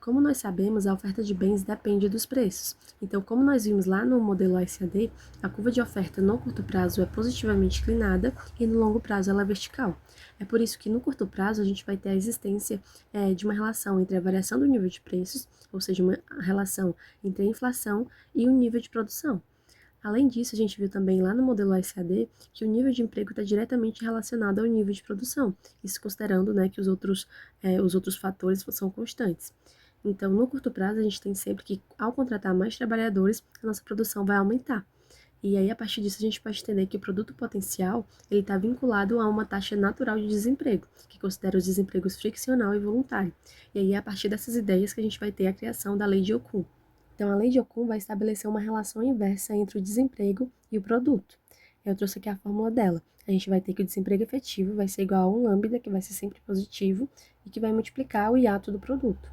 Como nós sabemos, a oferta de bens depende dos preços. Então, como nós vimos lá no modelo OECD, a curva de oferta no curto prazo é positivamente inclinada e no longo prazo ela é vertical. É por isso que no curto prazo a gente vai ter a existência de uma relação entre a variação do nível de preços, ou seja, uma relação entre a inflação e o nível de produção. Além disso, a gente viu também lá no modelo OECD que o nível de emprego está diretamente relacionado ao nível de produção, isso considerando, né, que os outros fatores são constantes. Então, no curto prazo, a gente tem sempre que, ao contratar mais trabalhadores, a nossa produção vai aumentar. E aí, a partir disso, a gente pode entender que o produto potencial ele está vinculado a uma taxa natural de desemprego, que considera os desempregos friccional e voluntário. E aí, é a partir dessas ideias que a gente vai ter a criação da Lei de Ocum. Então, a Lei de Ocum vai estabelecer uma relação inversa entre o desemprego e o produto. Eu trouxe aqui a fórmula dela. A gente vai ter que o desemprego efetivo vai ser igual a um lambda, que vai ser sempre positivo, e que vai multiplicar o hiato do produto.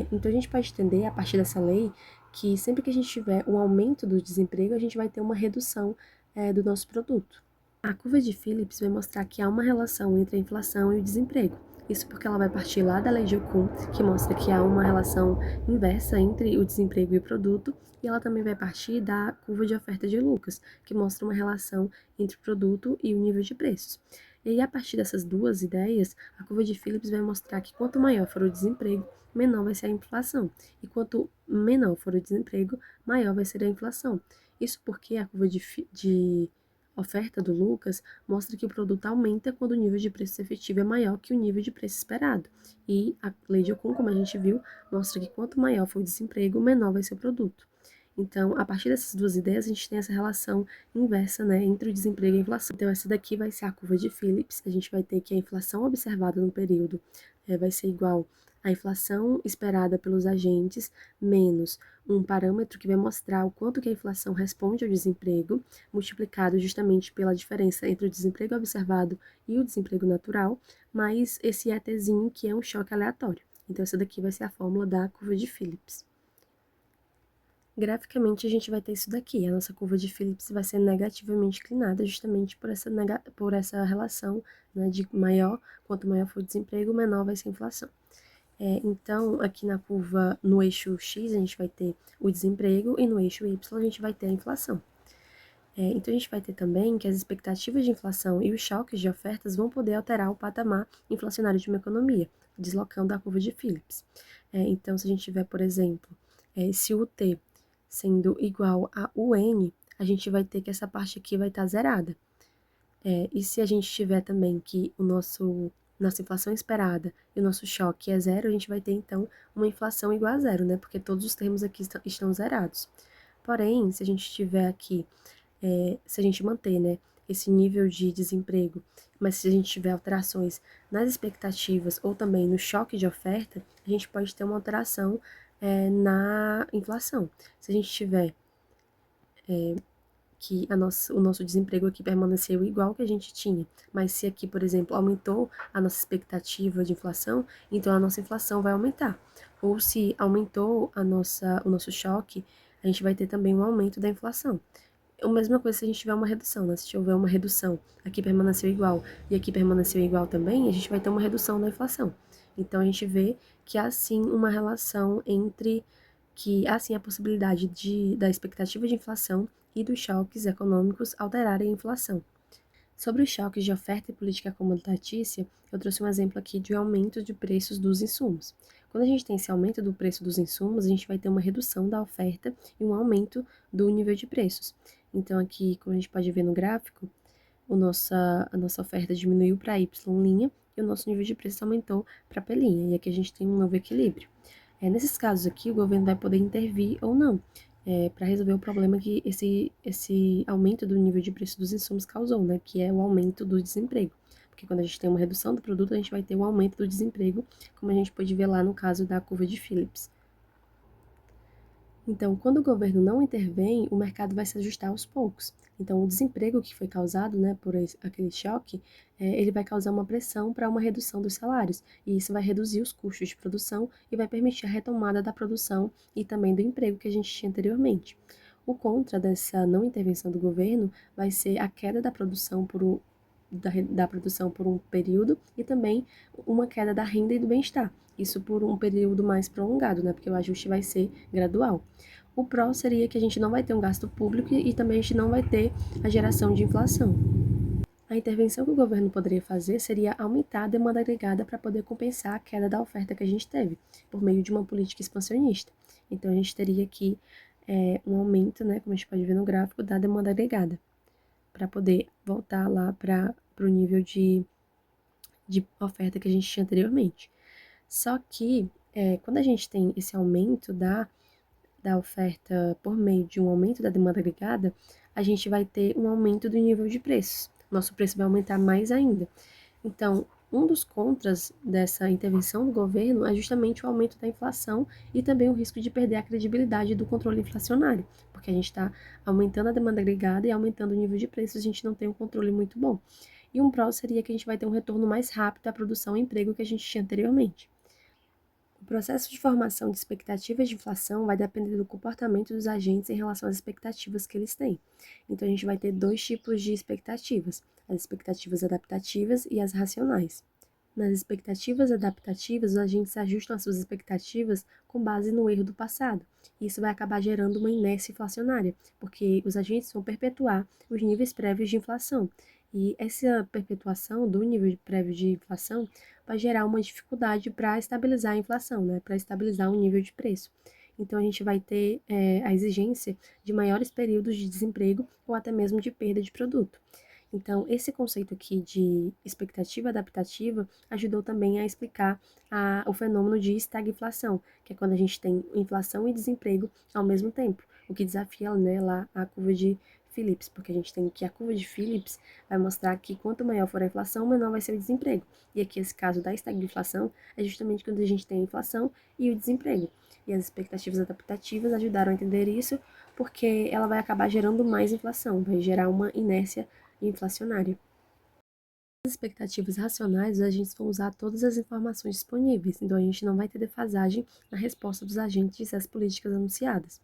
Então, a gente pode entender, a partir dessa lei, que sempre que a gente tiver um aumento do desemprego, a gente vai ter uma redução do nosso produto. A curva de Phillips vai mostrar que há uma relação entre a inflação e o desemprego. Isso porque ela vai partir lá da lei de Ocum, que mostra que há uma relação inversa entre o desemprego e o produto, e ela também vai partir da curva de oferta de Lucas, que mostra uma relação entre o produto e o nível de preços. E aí, a partir dessas duas ideias, a curva de Phillips vai mostrar que quanto maior for o desemprego, menor vai ser a inflação. E quanto menor for o desemprego, maior vai ser a inflação. Isso porque a curva de oferta do Lucas mostra que o produto aumenta quando o nível de preço efetivo é maior que o nível de preço esperado. E a lei de Ocum, como a gente viu, mostra que quanto maior for o desemprego, menor vai ser o produto. Então, a partir dessas duas ideias, a gente tem essa relação inversa, né, entre o desemprego e a inflação. Então, essa daqui vai ser a curva de Phillips. A gente vai ter que a inflação observada no período vai ser igual à inflação esperada pelos agentes menos um parâmetro que vai mostrar o quanto que a inflação responde ao desemprego, multiplicado justamente pela diferença entre o desemprego observado e o desemprego natural, mais esse ETzinho que é um choque aleatório. Então, essa daqui vai ser a fórmula da curva de Phillips. Graficamente, a gente vai ter isso daqui. A nossa curva de Phillips vai ser negativamente inclinada justamente por essa relação, né, de maior, quanto maior for o desemprego, menor vai ser a inflação. Então, aqui na curva, no eixo X, a gente vai ter o desemprego e no eixo Y a gente vai ter a inflação. Então, a gente vai ter também que as expectativas de inflação e os choques de ofertas vão poder alterar o patamar inflacionário de uma economia, deslocando a curva de Phillips. Então, se a gente tiver, por exemplo, se o T sendo igual a UN, a gente vai ter que essa parte aqui vai estar zerada. E se a gente tiver também que nossa inflação esperada e o nosso choque é zero, a gente vai ter então uma inflação igual a zero, né? Porque todos os termos aqui estão zerados. Porém, se a gente tiver aqui, se a gente manter, né, esse nível de desemprego, mas se a gente tiver alterações nas expectativas ou também no choque de oferta, a gente pode ter uma alteração na inflação. Se a gente tiver que o nosso desemprego aqui permaneceu igual que a gente tinha, mas se aqui, por exemplo, aumentou a nossa expectativa de inflação, então a nossa inflação vai aumentar. Ou se aumentou o nosso choque, a gente vai ter também um aumento da inflação. A mesma coisa se a gente tiver uma redução, né? Se tiver uma redução, aqui permaneceu igual e aqui permaneceu igual também, a gente vai ter uma redução da inflação. Então a gente vê que há sim uma relação que há sim a possibilidade da expectativa de inflação e dos choques econômicos alterarem a inflação. Sobre os choques de oferta e política comutatícia, eu trouxe um exemplo aqui de aumento de preços dos insumos. Quando a gente tem esse aumento do preço dos insumos, a gente vai ter uma redução da oferta e um aumento do nível de preços. Então, aqui, como a gente pode ver no gráfico, a nossa oferta diminuiu para Y' e o nosso nível de preço aumentou para P'. E aqui a gente tem um novo equilíbrio. Nesses casos aqui, o governo vai poder intervir ou não, para resolver o problema que esse aumento do nível de preço dos insumos causou, né, que é o aumento do desemprego. Porque quando a gente tem uma redução do produto, a gente vai ter um aumento do desemprego, como a gente pode ver lá no caso da curva de Phillips. Então, quando o governo não intervém, o mercado vai se ajustar aos poucos. Então, o desemprego que foi causado, né, por aquele choque, ele vai causar uma pressão para uma redução dos salários, e isso vai reduzir os custos de produção e vai permitir a retomada da produção e também do emprego que a gente tinha anteriormente. O contra dessa não intervenção do governo vai ser a queda da produção da produção por um período e também uma queda da renda e do bem-estar. Isso por um período mais prolongado, né? Porque o ajuste vai ser gradual. O pró seria que a gente não vai ter um gasto público e também a gente não vai ter a geração de inflação. A intervenção que o governo poderia fazer seria aumentar a demanda agregada para poder compensar a queda da oferta que a gente teve, por meio de uma política expansionista. Então, a gente teria aqui um aumento, né, como a gente pode ver no gráfico, da demanda agregada, para poder voltar lá para o nível de oferta que a gente tinha anteriormente. Só que, quando a gente tem esse aumento da oferta por meio de um aumento da demanda agregada, a gente vai ter um aumento do nível de preços. Nosso preço vai aumentar mais ainda. Então, um dos contras dessa intervenção do governo é justamente o aumento da inflação e também o risco de perder a credibilidade do controle inflacionário, porque a gente está aumentando a demanda agregada e aumentando o nível de preços, a gente não tem um controle muito bom. E um pró seria que a gente vai ter um retorno mais rápido à produção e emprego que a gente tinha anteriormente. O processo de formação de expectativas de inflação vai depender do comportamento dos agentes em relação às expectativas que eles têm. Então, a gente vai ter dois tipos de expectativas: as expectativas adaptativas e as racionais. Nas expectativas adaptativas, os agentes ajustam as suas expectativas com base no erro do passado. Isso vai acabar gerando uma inércia inflacionária, porque os agentes vão perpetuar os níveis prévios de inflação. E essa perpetuação do nível prévio de inflação vai gerar uma dificuldade para estabilizar a inflação, né? Para estabilizar o nível de preço. Então, a gente vai ter a exigência de maiores períodos de desemprego ou até mesmo de perda de produto. Então, esse conceito aqui de expectativa adaptativa ajudou também a explicar o fenômeno de estagflação, que é quando a gente tem inflação e desemprego ao mesmo tempo, o que desafia, né, lá a curva de Phillips, porque a gente tem que a curva de Phillips vai mostrar que quanto maior for a inflação, menor vai ser o desemprego. E aqui esse caso da estagflação é justamente quando a gente tem a inflação e o desemprego. E as expectativas adaptativas ajudaram a entender isso, porque ela vai acabar gerando mais inflação, vai gerar uma inércia inflacionário. Nas expectativas racionais, os agentes vão usar todas as informações disponíveis, então a gente não vai ter defasagem na resposta dos agentes às políticas anunciadas.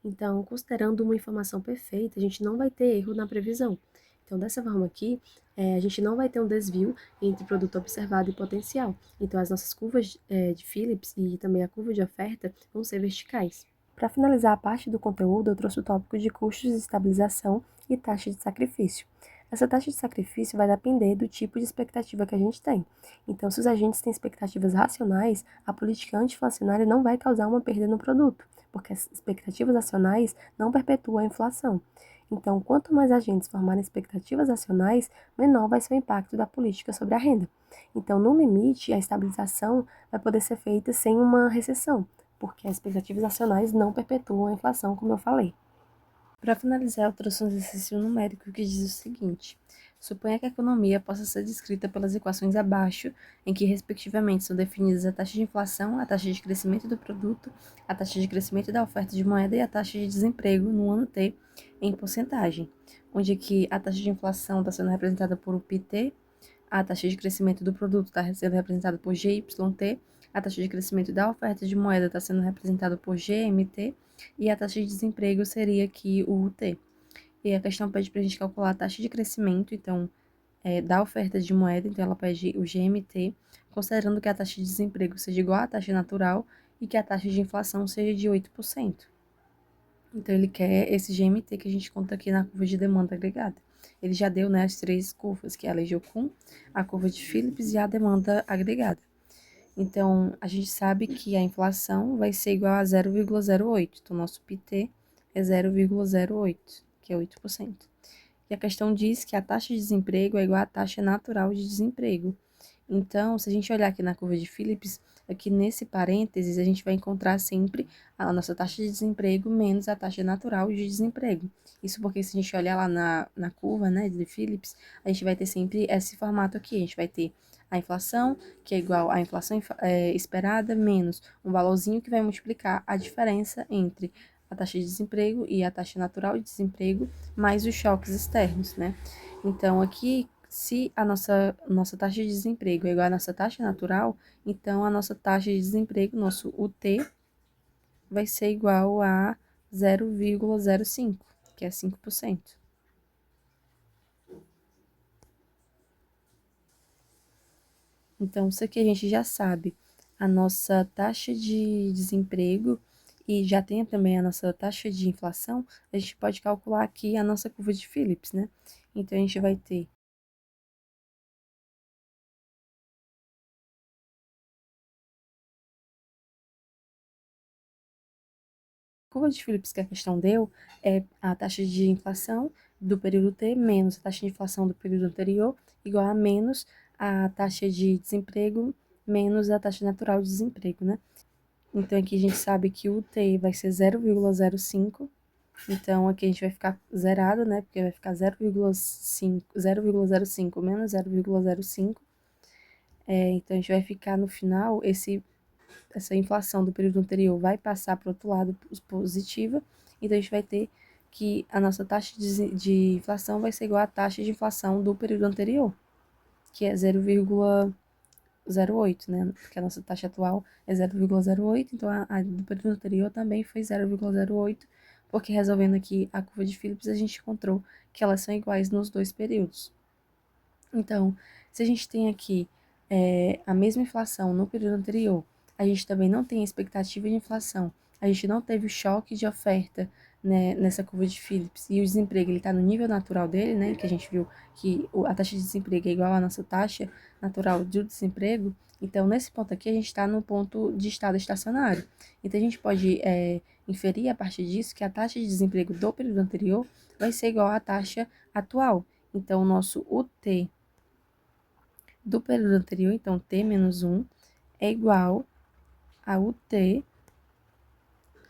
Então, considerando uma informação perfeita, a gente não vai ter erro na previsão. Então, dessa forma aqui, a gente não vai ter um desvio entre produto observado e potencial. Então, as nossas curvas de Phillips e também a curva de oferta vão ser verticais. Para finalizar a parte do conteúdo, eu trouxe o tópico de custos de estabilização e taxa de sacrifício. Essa taxa de sacrifício vai depender do tipo de expectativa que a gente tem. Então, se os agentes têm expectativas racionais, a política anti-inflacionária não vai causar uma perda no produto, porque as expectativas racionais não perpetuam a inflação. Então, quanto mais agentes formarem expectativas racionais, menor vai ser o impacto da política sobre a renda. Então, no limite, a estabilização vai poder ser feita sem uma recessão, porque as expectativas racionais não perpetuam a inflação, como eu falei. Para finalizar, eu trouxe um exercício numérico que diz o seguinte: suponha que a economia possa ser descrita pelas equações abaixo, em que, respectivamente, são definidas a taxa de inflação, a taxa de crescimento do produto, a taxa de crescimento da oferta de moeda e a taxa de desemprego no ano T em porcentagem, onde aqui a taxa de inflação está sendo representada por UPT, a taxa de crescimento do produto está sendo representada por GYT, a taxa de crescimento da oferta de moeda está sendo representada por GMT, e a taxa de desemprego seria aqui o UT. E a questão pede para a gente calcular a taxa de crescimento, então, da oferta de moeda, então ela pede o GMT, considerando que a taxa de desemprego seja igual à taxa natural e que a taxa de inflação seja de 8%. Então, ele quer esse GMT que a gente conta aqui na curva de demanda agregada. Ele já deu, né, as três curvas, que é a Legio-Kuhn, a curva de Phillips e a demanda agregada. Então, a gente sabe que a inflação vai ser igual a 0,08. Então, nosso PT é 0,08, que é 8%. E a questão diz que a taxa de desemprego é igual à taxa natural de desemprego. Então, se a gente olhar aqui na curva de Phillips, aqui nesse parênteses, a gente vai encontrar sempre a nossa taxa de desemprego menos a taxa natural de desemprego. Isso porque se a gente olhar lá na curva, né, de Phillips, a gente vai ter sempre esse formato aqui. A gente vai ter a inflação, que é igual à inflação esperada, menos um valorzinho que vai multiplicar a diferença entre a taxa de desemprego e a taxa natural de desemprego, mais os choques externos, né? Então, aqui, se a nossa taxa de desemprego é igual à nossa taxa natural, então a nossa taxa de desemprego, nosso UT, vai ser igual a 0,05, que é 5%. Então, isso aqui a gente já sabe a nossa taxa de desemprego e já tem também a nossa taxa de inflação, a gente pode calcular aqui a nossa curva de Phillips, né? Então, a gente vai ter a curva de Phillips que a questão deu é a taxa de inflação do período T menos a taxa de inflação do período anterior, igual a menos a taxa de desemprego menos a taxa natural de desemprego, né? Então, aqui a gente sabe que o T vai ser 0,05. Então, aqui a gente vai ficar zerado, né? Porque vai ficar 0,05 menos 0,05. Então, a gente vai ficar no final, essa inflação do período anterior vai passar para o outro lado positiva. Então, a gente vai ter que a nossa taxa de inflação vai ser igual à taxa de inflação do período anterior, que é 0,08, né? Porque a nossa taxa atual é 0,08, então a do período anterior também foi 0,08, porque resolvendo aqui a curva de Phillips, a gente encontrou que elas são iguais nos dois períodos. Então, se a gente tem aqui a mesma inflação no período anterior, a gente também não tem a expectativa de inflação, a gente não teve o choque de oferta, né, nessa curva de Phillips, e o desemprego ele está no nível natural dele, né, que a gente viu que a taxa de desemprego é igual à nossa taxa natural de desemprego. Então, nesse ponto aqui, a gente está no ponto de estado estacionário. Então, a gente pode inferir a partir disso que a taxa de desemprego do período anterior vai ser igual à taxa atual. Então, o nosso UT do período anterior, então T menos 1, é igual a UT,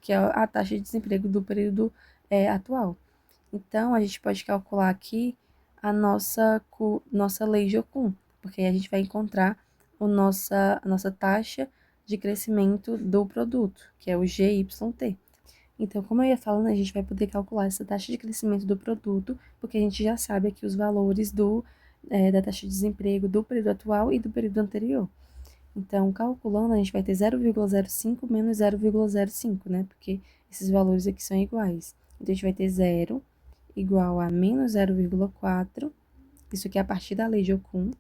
que é a taxa de desemprego do período atual. Então, a gente pode calcular aqui a nossa lei de Ocum, porque aí a gente vai encontrar a nossa taxa de crescimento do produto, que é o GYT. Então, como eu ia falando, a gente vai poder calcular essa taxa de crescimento do produto, porque a gente já sabe aqui os valores da taxa de desemprego do período atual e do período anterior. Então, calculando, a gente vai ter 0,05 menos 0,05, né? Porque esses valores aqui são iguais. Então, a gente vai ter 0 igual a menos 0,4, isso aqui é a partir da lei de Ocum,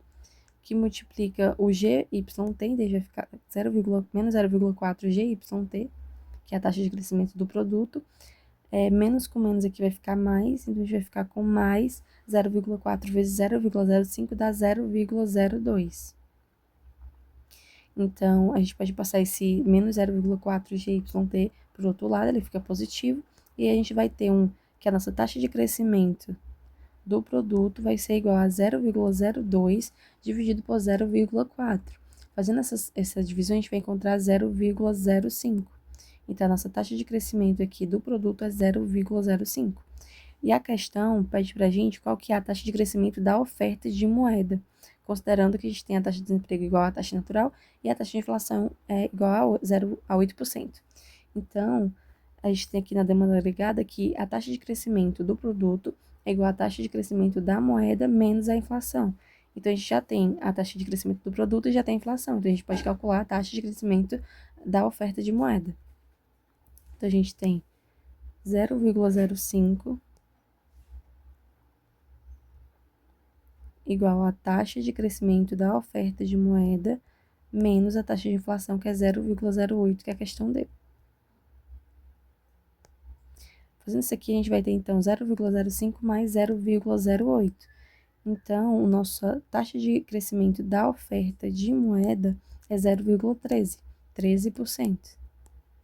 que multiplica o GYT, então a gente vai ficar menos 0,4 GYT, que é a taxa de crescimento do produto. Menos com menos aqui vai ficar mais, então a gente vai ficar com mais 0,4 vezes 0,05 dá 0,02. Então, a gente pode passar esse menos 0,4 GYT para o outro lado, ele fica positivo, e a gente vai ter que a nossa taxa de crescimento do produto vai ser igual a 0,02 dividido por 0,4. Fazendo essa divisão, a gente vai encontrar 0,05. Então, a nossa taxa de crescimento aqui do produto é 0,05. E a questão pede para a gente qual que é a taxa de crescimento da oferta de moeda, considerando que a gente tem a taxa de desemprego igual à taxa natural e a taxa de inflação é igual a 8%. Então, a gente tem aqui na demanda agregada que a taxa de crescimento do produto é igual à taxa de crescimento da moeda menos a inflação. Então, a gente já tem a taxa de crescimento do produto e já tem a inflação. Então, a gente pode calcular a taxa de crescimento da oferta de moeda. Então, a gente tem 0,05 igual à taxa de crescimento da oferta de moeda menos a taxa de inflação, que é 0,08, que é a questão dele. Fazendo isso aqui, a gente vai ter, então, 0,05 mais 0,08. Então, a nossa taxa de crescimento da oferta de moeda é 0,13, 13%.